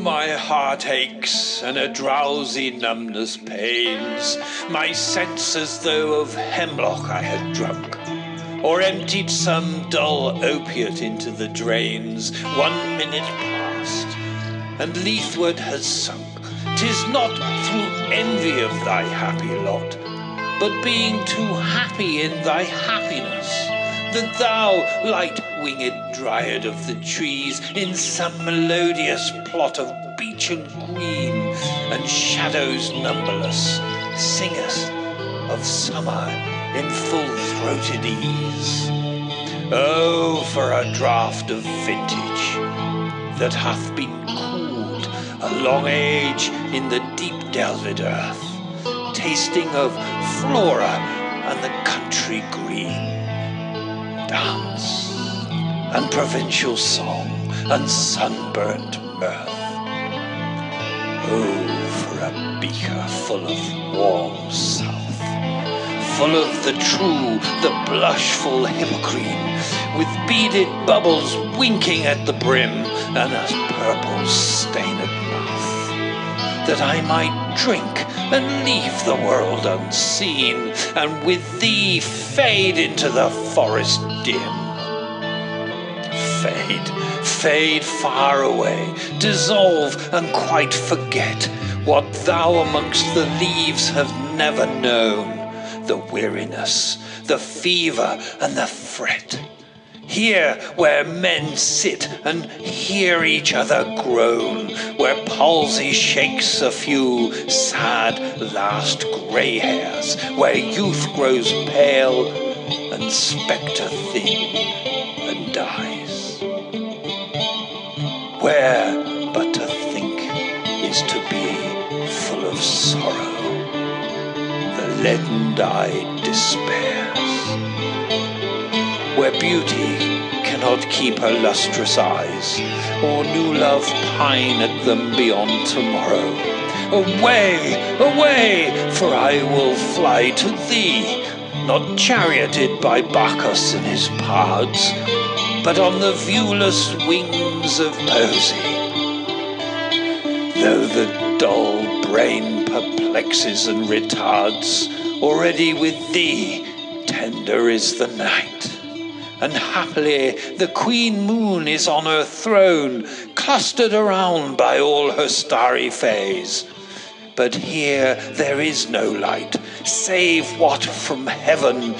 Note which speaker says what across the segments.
Speaker 1: my heart aches and a drowsy numbness pains my sense as though of hemlock I had drunk, or emptied some dull opiate into the drains. 1 minute past, and leathward has sunk. 'Tis not through envy of thy happy lot, but being too happy in thy happiness, that thou, light-winged dryad of the trees, in some melodious plot of beechen green and shadows numberless, singest of summer in full-throated ease. Oh, for a draught of vintage that hath been cooled a long age in the deep delved earth, tasting of flora and the country green, dance and provincial song and sunburnt mirth. Oh, for a beaker full of warm south, full of the true, the blushful hippocrene, with beaded bubbles winking at the brim and a purple stained mouth, that I might drink and leave the world unseen, and with thee fade into the forest dim. Fade far away, dissolve and quite forget what thou amongst the leaves have never known, the weariness, the fever and the fret. Here where men sit and hear each other groan, where palsy shakes a few sad last grey hairs, where youth grows pale and spectre thin and dies. Where but to think is to be full of sorrow, the leaden-eyed despairs, where beauty cannot keep her lustrous eyes, or new love pine at them beyond tomorrow. Away, away, for I will fly to thee, not charioted by Bacchus and his pards, but on the viewless wings of poesy. Though the dull brain perplexes and retards, already with thee tender is the night. And happily the queen moon is on her throne, clustered around by all her starry fays. But here there is no light, save what from heaven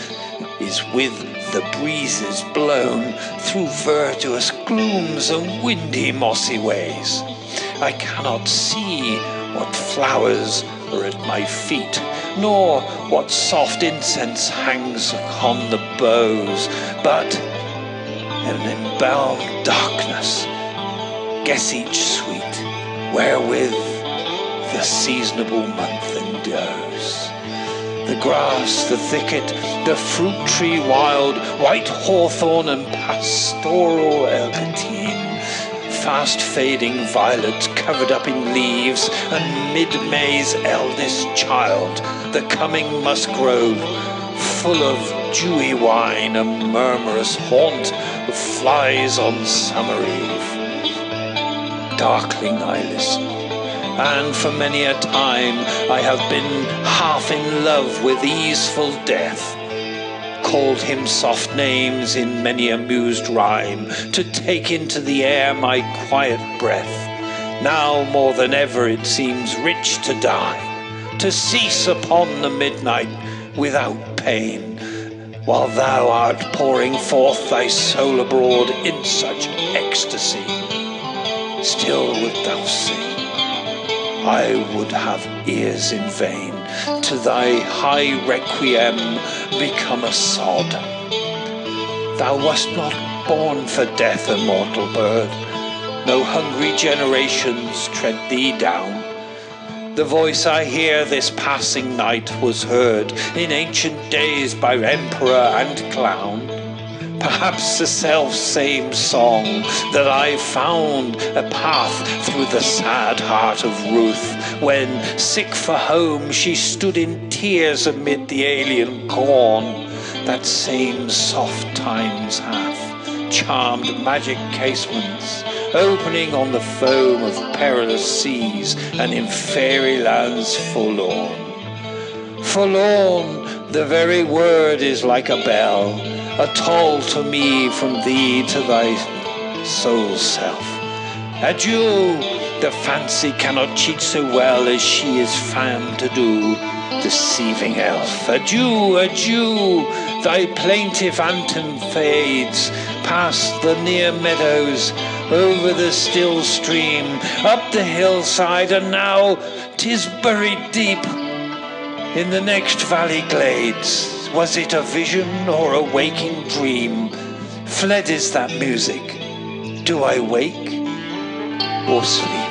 Speaker 1: is with the breezes blown through verdurous glooms and windy mossy ways. I cannot see what flowers are at my feet, nor what soft incense hangs upon the boughs, but in an embalmed darkness guess each sweet wherewith the seasonable month endows. The grass, the thicket, the fruit tree wild, white hawthorn and pastoral eglantine, fast fading violets covered up in leaves, and mid-May's eldest child, the coming musgrove, full of dewy wine, a murmurous haunt of flies on summer eve. Darkling I listen, and for many a time I have been half in love with easeful death, called him soft names in many a mused rhyme, to take into the air my quiet breath. Now more than ever it seems rich to die, to cease upon the midnight without pain, while thou art pouring forth thy soul abroad in such ecstasy. Still wilt thou sing? I would have ears in vain to thy high requiem become a sod. Thou wast not born for death, immortal bird. No hungry generations tread thee down. The voice I hear this passing night was heard in ancient days by emperor and clown. Perhaps the self-same song that I found a path through the sad heart of Ruth, when, sick for home, she stood in tears amid the alien corn. That same soft times hath charmed magic casements opening on the foam of perilous seas and in fairy lands forlorn. Forlorn, the very word is like a bell, a toll to me from thee to thy soul's self. Adieu, the fancy cannot cheat so well as she is famed to do, deceiving elf. Adieu, adieu, thy plaintive anthem fades, past the near meadows, over the still stream, up the hillside, and now 'tis buried deep in the next valley glades. Was it a vision or a waking dream? Fled is that music. Do I wake or sleep?